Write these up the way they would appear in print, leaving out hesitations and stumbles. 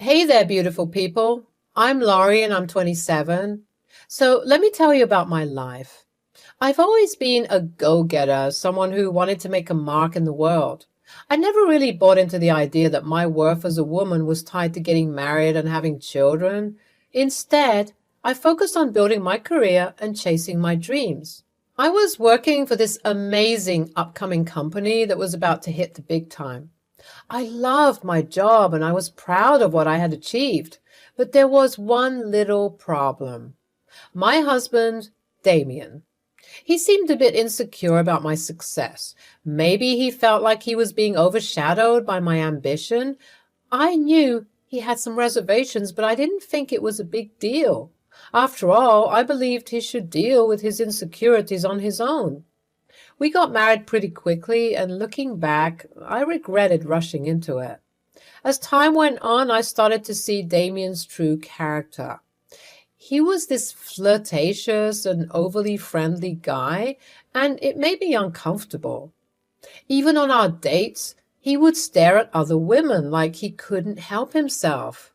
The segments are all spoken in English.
Hey there, beautiful people. I'm Laurie and I'm 27. So let me tell you about my life. I've always been a go-getter, someone who wanted to make a mark in the world. I never really bought into the idea that my worth as a woman was tied to getting married and having children. Instead, I focused on building my career and chasing my dreams. I was working for this amazing upcoming company that was about to hit the big time. I loved my job and I was proud of what I had achieved. But there was one little problem. My husband, Damien. He seemed a bit insecure about my success. Maybe he felt like he was being overshadowed by my ambition. I knew he had some reservations, but I didn't think it was a big deal. After all, I believed he should deal with his insecurities on his own. We got married pretty quickly, and looking back, I regretted rushing into it. As time went on, I started to see Damien's true character. He was this flirtatious and overly friendly guy, and it made me uncomfortable. Even on our dates, he would stare at other women like he couldn't help himself.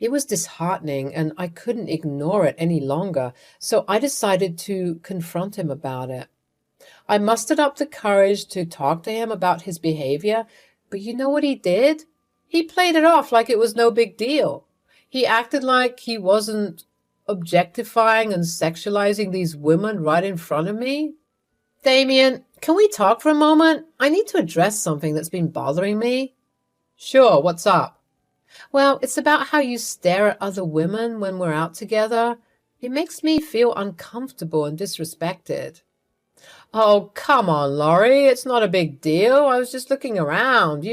It was disheartening, and I couldn't ignore it any longer, so I decided to confront him about it. I mustered up the courage to talk to him about his behavior, but you know what he did? He played it off like it was no big deal. He acted like he wasn't objectifying and sexualizing these women right in front of me. Damien, can we talk for a moment? I need to address something that's been bothering me. Sure, what's up? Well, it's about how you stare at other women when we're out together. It makes me feel uncomfortable and disrespected. Oh, come on, Laurie. It's not a big deal. I was just looking around,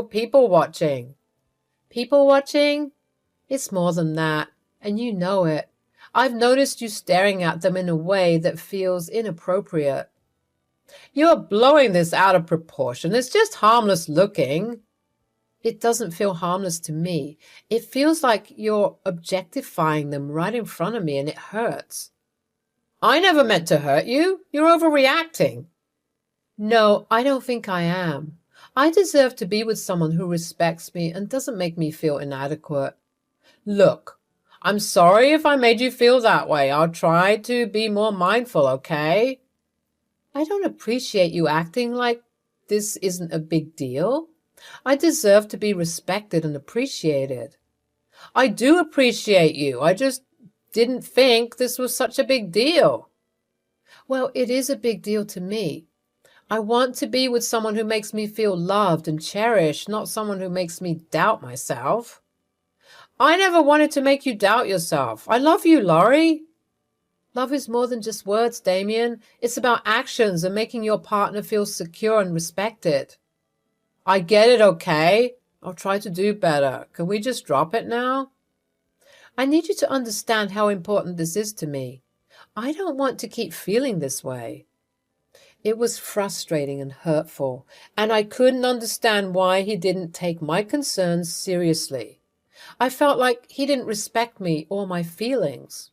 people watching. People watching? It's more than that, and you know it. I've noticed you staring at them in a way that feels inappropriate. You're blowing this out of proportion. It's just harmless looking. It doesn't feel harmless to me. It feels like you're objectifying them right in front of me, and it hurts. I never meant to hurt you. You're overreacting. No, I don't think I am. I deserve to be with someone who respects me and doesn't make me feel inadequate. Look, I'm sorry if I made you feel that way. I'll try to be more mindful, okay? I don't appreciate you acting like this isn't a big deal. I deserve to be respected and appreciated. I do appreciate you. I just didn't think this was such a big deal. Well, it is a big deal to me. I want to be with someone who makes me feel loved and cherished, not someone who makes me doubt myself. I never wanted to make you doubt yourself. I love you, Laurie. Love is more than just words, Damien. It's about actions and making your partner feel secure and respected. I get it, okay? I'll try to do better. Can we just drop it now? I need you to understand how important this is to me. I don't want to keep feeling this way. It was frustrating and hurtful, and I couldn't understand why he didn't take my concerns seriously. I felt like he didn't respect me or my feelings.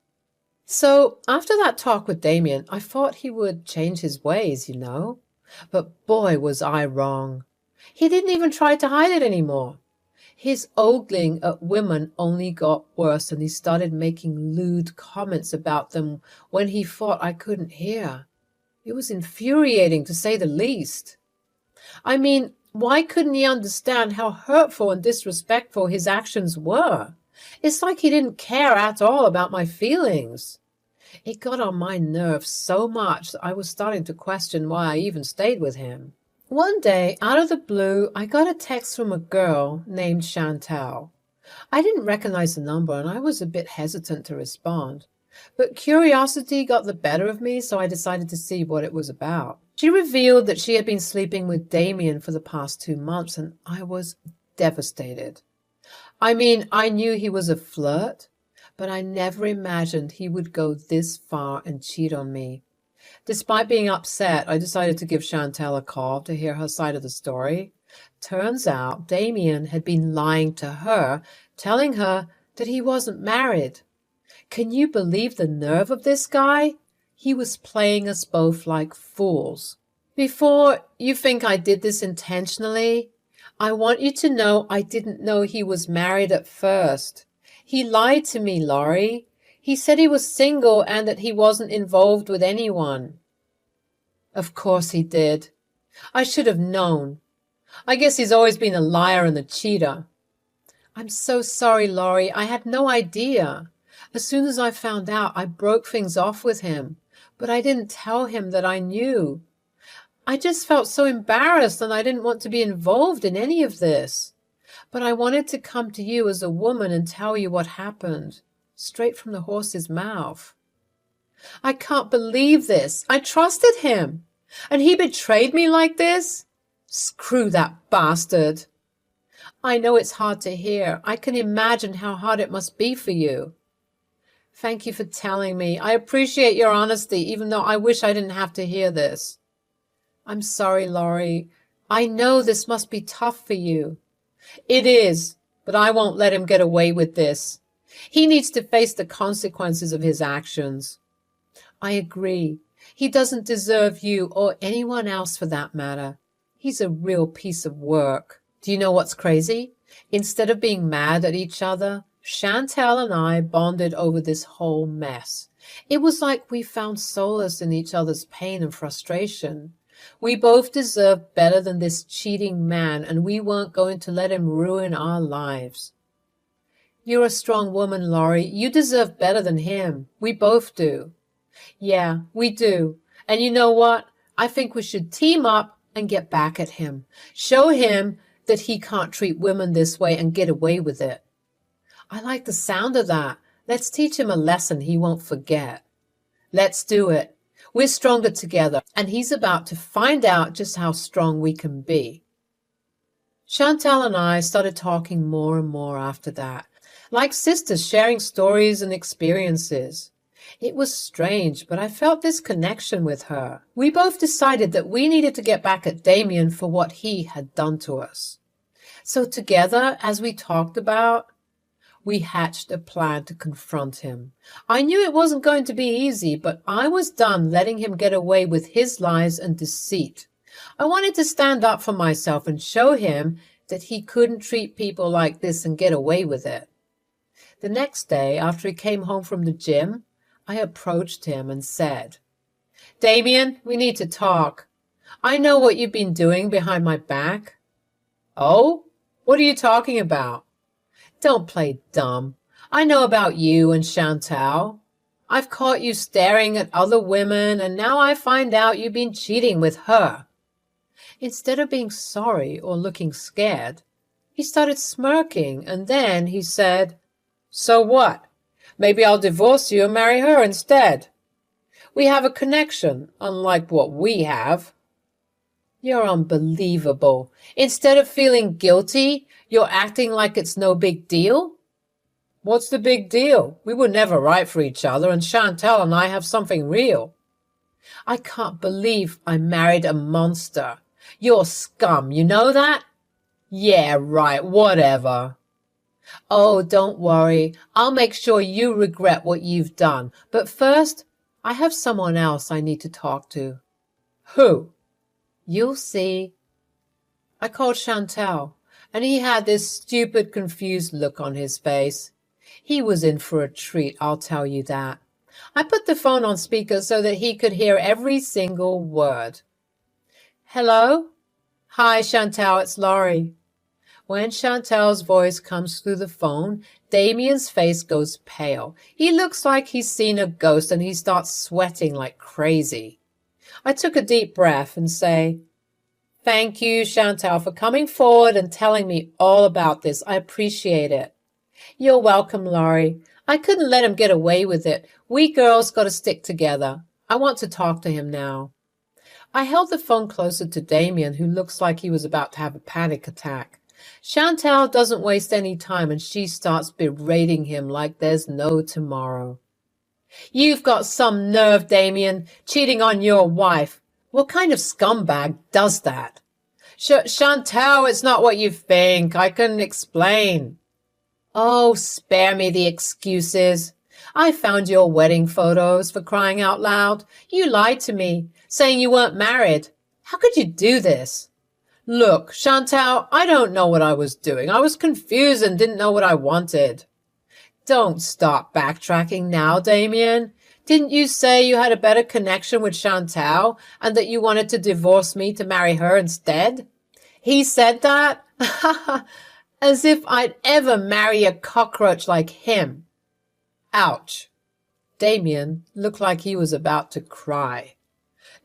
So after that talk with Damien, I thought he would change his ways, But boy, was I wrong. He didn't even try to hide it anymore. His ogling at women only got worse, and he started making lewd comments about them when he thought I couldn't hear. It was infuriating, to say the least. I mean, why couldn't he understand how hurtful and disrespectful his actions were? It's like he didn't care at all about my feelings. It got on my nerves so much that I was starting to question why I even stayed with him. One day, out of the blue, I got a text from a girl named Chantel. I didn't recognize the number, and I was a bit hesitant to respond. But curiosity got the better of me, so I decided to see what it was about. She revealed that she had been sleeping with Damien for the past 2 months, and I was devastated. I mean, I knew he was a flirt, but I never imagined he would go this far and cheat on me. Despite being upset, I decided to give Chantel a call to hear her side of the story. Turns out Damien had been lying to her, telling her that he wasn't married. Can you believe the nerve of this guy? He was playing us both like fools. Before you think I did this intentionally, I want you to know I didn't know he was married at first. He lied to me, Laurie. He said he was single and that he wasn't involved with anyone. Of course he did. I should have known. I guess he's always been a liar and a cheater. I'm so sorry, Laurie. I had no idea. As soon as I found out, I broke things off with him. But I didn't tell him that I knew. I just felt so embarrassed and I didn't want to be involved in any of this. But I wanted to come to you as a woman and tell you what happened, straight from the horse's mouth. I can't believe this. I trusted him. And he betrayed me like this? Screw that bastard. I know it's hard to hear. I can imagine how hard it must be for you. Thank you for telling me. I appreciate your honesty, even though I wish I didn't have to hear this. I'm sorry, Laurie. I know this must be tough for you. It is, but I won't let him get away with this. He needs to face the consequences of his actions. I agree. He doesn't deserve you or anyone else for that matter. He's a real piece of work. Do you know what's crazy? Instead of being mad at each other, Chantel and I bonded over this whole mess. It was like we found solace in each other's pain and frustration. We both deserved better than this cheating man, and we weren't going to let him ruin our lives. You're a strong woman, Laurie. You deserve better than him. We both do. Yeah, we do. And you know what? I think we should team up and get back at him. Show him that he can't treat women this way and get away with it. I like the sound of that. Let's teach him a lesson he won't forget. Let's do it. We're stronger together, and he's about to find out just how strong we can be. Chantal and I started talking more and more after that, like sisters sharing stories and experiences. It was strange, but I felt this connection with her. We both decided that we needed to get back at Damien for what he had done to us. So together, as we talked about, we hatched a plan to confront him. I knew it wasn't going to be easy, but I was done letting him get away with his lies and deceit. I wanted to stand up for myself and show him that he couldn't treat people like this and get away with it. The next day, after he came home from the gym, I approached him and said, Damien, we need to talk. I know what you've been doing behind my back. Oh? What are you talking about? Don't play dumb. I know about you and Chantal. I've caught you staring at other women, and now I find out you've been cheating with her. Instead of being sorry or looking scared, he started smirking, and then he said, So what? Maybe I'll divorce you and marry her instead. We have a connection, unlike what we have. You're unbelievable. Instead of feeling guilty, you're acting like it's no big deal? What's the big deal? We were never right for each other, and Chantal and I have something real. I can't believe I married a monster. You're scum, you know that? Yeah, right, whatever. Oh, don't worry. I'll make sure you regret what you've done. But first, I have someone else I need to talk to. Who? You'll see. I called Chantal, and he had this stupid, confused look on his face. He was in for a treat, I'll tell you that. I put the phone on speaker so that he could hear every single word. Hello? Hi, Chantal, it's Laurie. When Chantal's voice comes through the phone, Damien's face goes pale. He looks like he's seen a ghost, and he starts sweating like crazy. I took a deep breath and say, Thank you, Chantal, for coming forward and telling me all about this. I appreciate it. You're welcome, Laurie. I couldn't let him get away with it. We girls got to stick together. I want to talk to him now. I held the phone closer to Damien, who looks like he was about to have a panic attack. Chantal doesn't waste any time, and she starts berating him like there's no tomorrow. You've got some nerve, Damien, cheating on your wife. What kind of scumbag does that? Chantal, it's not what you think. I can explain. Oh, spare me the excuses. I found your wedding photos, for crying out loud. You lied to me, saying you weren't married. How could you do this? Look, Chantal, I don't know what I was doing. I was confused and didn't know what I wanted. Don't stop backtracking now, Damien. Didn't you say you had a better connection with Chantal and that you wanted to divorce me to marry her instead? He said that? As if I'd ever marry a cockroach like him. Ouch. Damien looked like he was about to cry.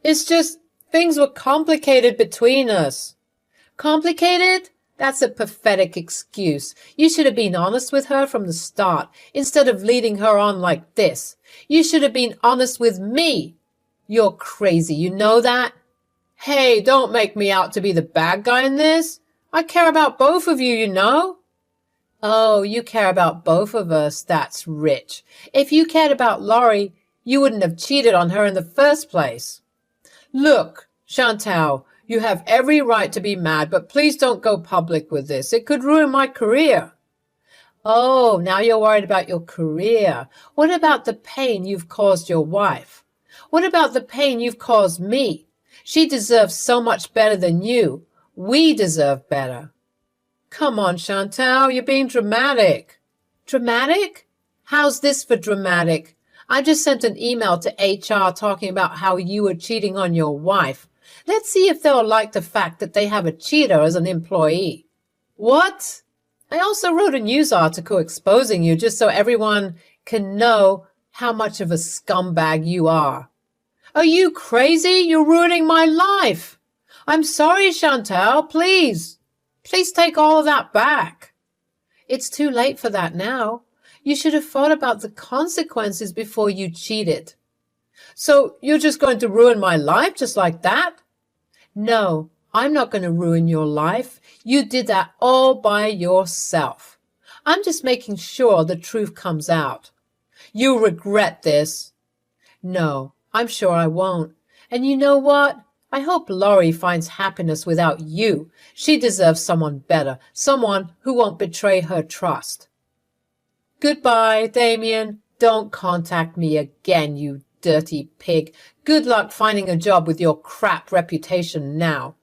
It's just things were complicated between us. Complicated? That's a pathetic excuse. You should have been honest with her from the start, instead of leading her on like this. You should have been honest with me. You're crazy, you know that? Hey, don't make me out to be the bad guy in this. I care about both of you, you know? Oh, you care about both of us. That's rich. If you cared about Laurie, you wouldn't have cheated on her in the first place. Look, Chantal, you have every right to be mad, but please don't go public with this. It could ruin my career. Oh, now you're worried about your career. What about the pain you've caused your wife? What about the pain you've caused me? She deserves so much better than you. We deserve better. Come on, Chantal, you're being dramatic. Dramatic? How's this for dramatic? I just sent an email to HR talking about how you were cheating on your wife. Let's see if they'll like the fact that they have a cheater as an employee. What? I also wrote a news article exposing you just so everyone can know how much of a scumbag you are. Are you crazy? You're ruining my life. I'm sorry, Chantal, please. Please take all of that back. It's too late for that now. You should have thought about the consequences before you cheated. So you're just going to ruin my life just like that? No, I'm not going to ruin your life. You did that all by yourself. I'm just making sure the truth comes out. You'll regret this. No, I'm sure I won't. And you know what? I hope Laurie finds happiness without you. She deserves someone better, someone who won't betray her trust. Goodbye, Damien. Don't contact me again, you dirty pig. Good luck finding a job with your crap reputation now.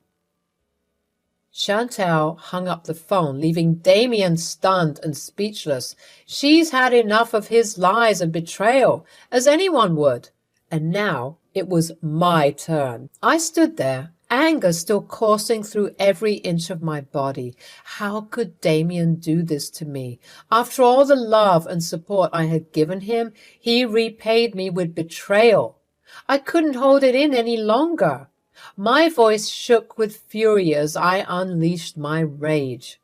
Chantal hung up the phone, leaving Damien stunned and speechless. She's had enough of his lies and betrayal, as anyone would. And now it was my turn. I stood there, anger still coursing through every inch of my body. How could Damien do this to me? After all the love and support I had given him, he repaid me with betrayal. I couldn't hold it in any longer. My voice shook with fury as I unleashed my rage.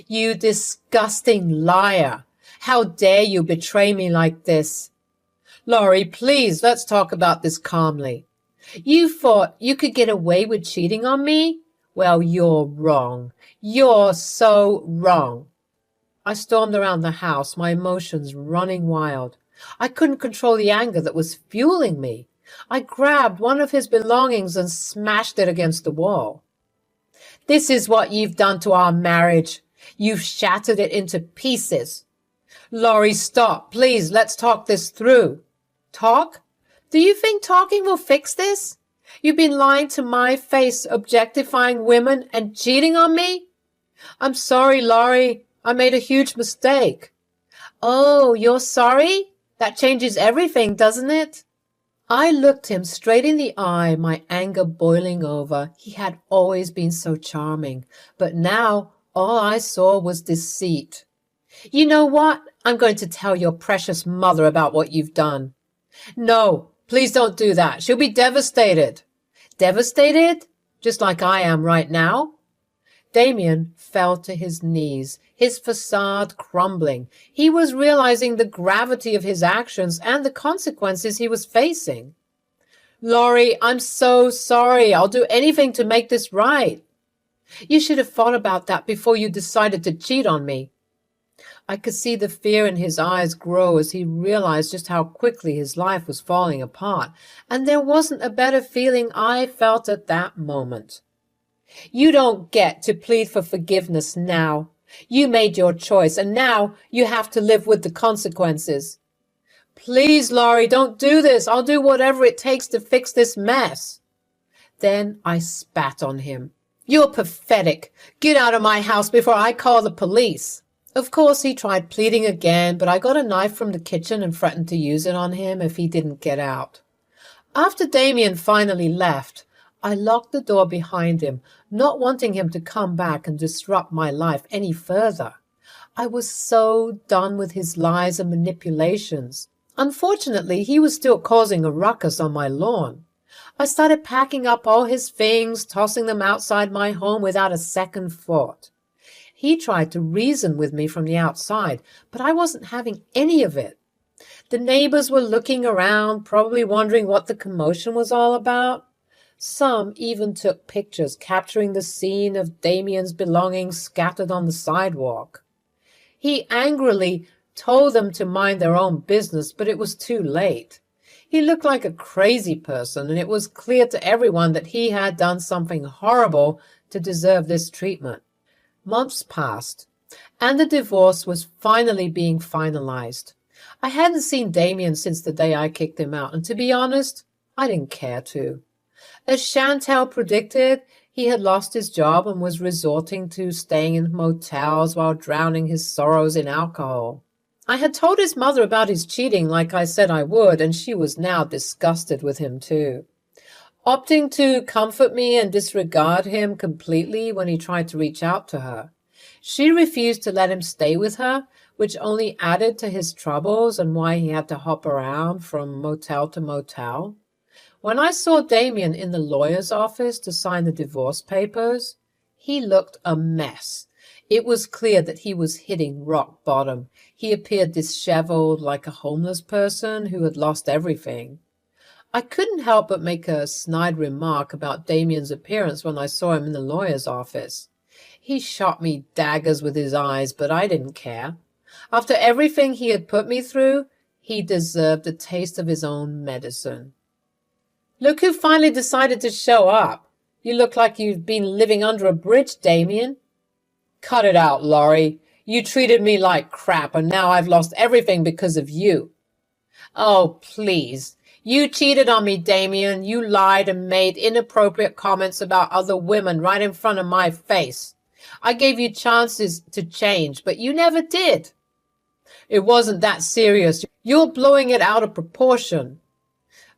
You disgusting liar! How dare you betray me like this? Laurie, please, let's talk about this calmly. You thought you could get away with cheating on me? Well, you're wrong. You're so wrong. I stormed around the house, my emotions running wild. I couldn't control the anger that was fueling me. I grabbed one of his belongings and smashed it against the wall. This is what you've done to our marriage. You've shattered it into pieces. Laurie, stop. Please, let's talk this through. Talk? Do you think talking will fix this? You've been lying to my face, objectifying women, and cheating on me? I'm sorry, Laurie. I made a huge mistake. Oh, you're sorry? That changes everything, doesn't it? I looked him straight in the eye, my anger boiling over. He had always been so charming, but now all I saw was deceit. You know what? I'm going to tell your precious mother about what you've done. No, please don't do that. She'll be devastated. Devastated? Just like I am right now? Damien fell to his knees, his facade crumbling. He was realizing the gravity of his actions and the consequences he was facing. Laurie, I'm so sorry. I'll do anything to make this right. You should have thought about that before you decided to cheat on me. I could see the fear in his eyes grow as he realized just how quickly his life was falling apart, and there wasn't a better feeling I felt at that moment. You don't get to plead for forgiveness now. You made your choice, and now you have to live with the consequences. Please, Laurie, don't do this. I'll do whatever it takes to fix this mess. Then I spat on him. You're pathetic. Get out of my house before I call the police. Of course, he tried pleading again, but I got a knife from the kitchen and threatened to use it on him if he didn't get out. After Damien finally left, I locked the door behind him, not wanting him to come back and disrupt my life any further. I was so done with his lies and manipulations. Unfortunately, he was still causing a ruckus on my lawn. I started packing up all his things, tossing them outside my home without a second thought. He tried to reason with me from the outside, but I wasn't having any of it. The neighbors were looking around, probably wondering what the commotion was all about. Some even took pictures capturing the scene of Damien's belongings scattered on the sidewalk. He angrily told them to mind their own business, but it was too late. He looked like a crazy person, and it was clear to everyone that he had done something horrible to deserve this treatment. Months passed, and the divorce was finally being finalized. I hadn't seen Damien since the day I kicked him out, and to be honest, I didn't care to. As Chantal predicted, he had lost his job and was resorting to staying in motels while drowning his sorrows in alcohol. I had told his mother about his cheating like I said I would, and she was now disgusted with him too. Opting to comfort me and disregard him completely when he tried to reach out to her. She refused to let him stay with her, which only added to his troubles and why he had to hop around from motel to motel. When I saw Damien in the lawyer's office to sign the divorce papers, he looked a mess. It was clear that he was hitting rock bottom. He appeared disheveled like a homeless person who had lost everything. I couldn't help but make a snide remark about Damien's appearance when I saw him in the lawyer's office. He shot me daggers with his eyes, but I didn't care. After everything he had put me through, he deserved a taste of his own medicine. Look who finally decided to show up. You look like you've been living under a bridge, Damien. Cut it out, Laurie. You treated me like crap, and now I've lost everything because of you. Oh, please. You cheated on me, Damien. You lied and made inappropriate comments about other women right in front of my face. I gave you chances to change, but you never did. It wasn't that serious. You're blowing it out of proportion.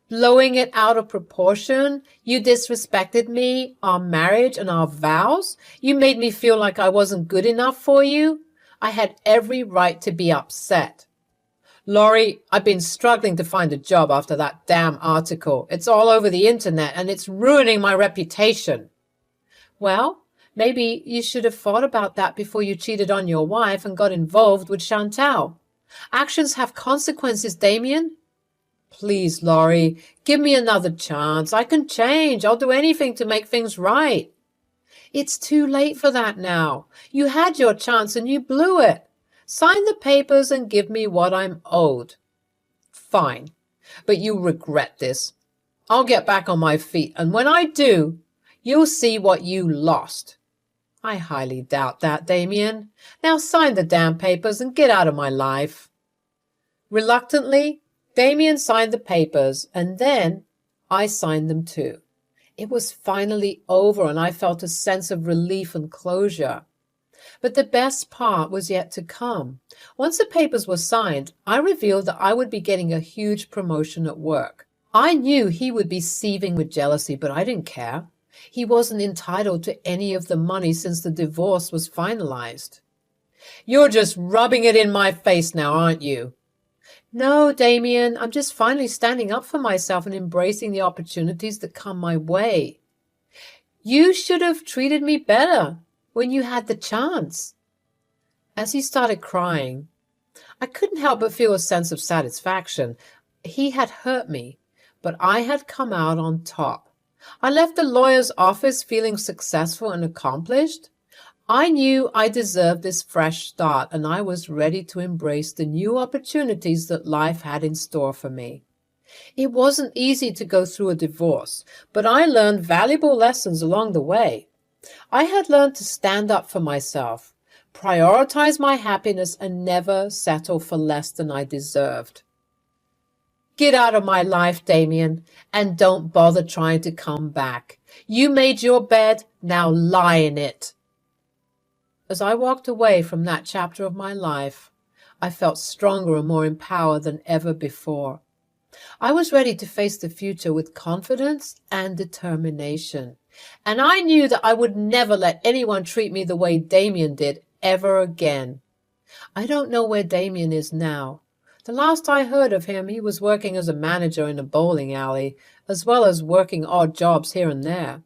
Blowing it out of proportion? You disrespected me, our marriage, and our vows? You made me feel like I wasn't good enough for you? I had every right to be upset. Laurie, I've been struggling to find a job after that damn article. It's all over the internet, and it's ruining my reputation. Well, maybe you should have thought about that before you cheated on your wife and got involved with Chantal. Actions have consequences, Damien. Please, Laurie, give me another chance. I can change. I'll do anything to make things right. It's too late for that now. You had your chance and you blew it. Sign the papers and give me what I'm owed. Fine, but you'll regret this. I'll get back on my feet, and when I do, you'll see what you lost. I highly doubt that, Damien. Now sign the damn papers and get out of my life. Reluctantly, Damien signed the papers, and then I signed them too. It was finally over, and I felt a sense of relief and closure. But the best part was yet to come. Once the papers were signed, I revealed that I would be getting a huge promotion at work. I knew he would be seething with jealousy, but I didn't care. He wasn't entitled to any of the money since the divorce was finalized. You're just rubbing it in my face now, aren't you? No, Damien, I'm just finally standing up for myself and embracing the opportunities that come my way. You should have treated me better when you had the chance. As he started crying, I couldn't help but feel a sense of satisfaction. He had hurt me, but I had come out on top. I left the lawyer's office feeling successful and accomplished. I knew I deserved this fresh start, and I was ready to embrace the new opportunities that life had in store for me. It wasn't easy to go through a divorce, but I learned valuable lessons along the way. I had learned to stand up for myself, prioritize my happiness, and never settle for less than I deserved. Get out of my life, Damien, and don't bother trying to come back. You made your bed, now lie in it. As I walked away from that chapter of my life, I felt stronger and more empowered than ever before. I was ready to face the future with confidence and determination. And I knew that I would never let anyone treat me the way Damien did ever again. I don't know where Damien is now. The last I heard of him, he was working as a manager in a bowling alley, as well as working odd jobs here and there.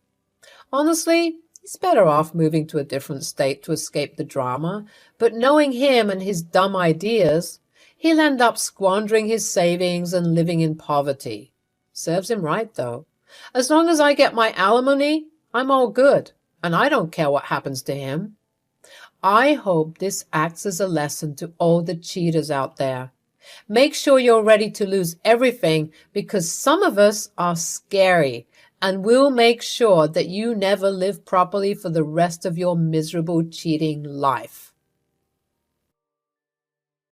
Honestly, he's better off moving to a different state to escape the drama, but knowing him and his dumb ideas, he'll end up squandering his savings and living in poverty. Serves him right, though. As long as I get my alimony, I'm all good, and I don't care what happens to him. I hope this acts as a lesson to all the cheaters out there. Make sure you're ready to lose everything, because some of us are scary, and we'll make sure that you never live properly for the rest of your miserable cheating life.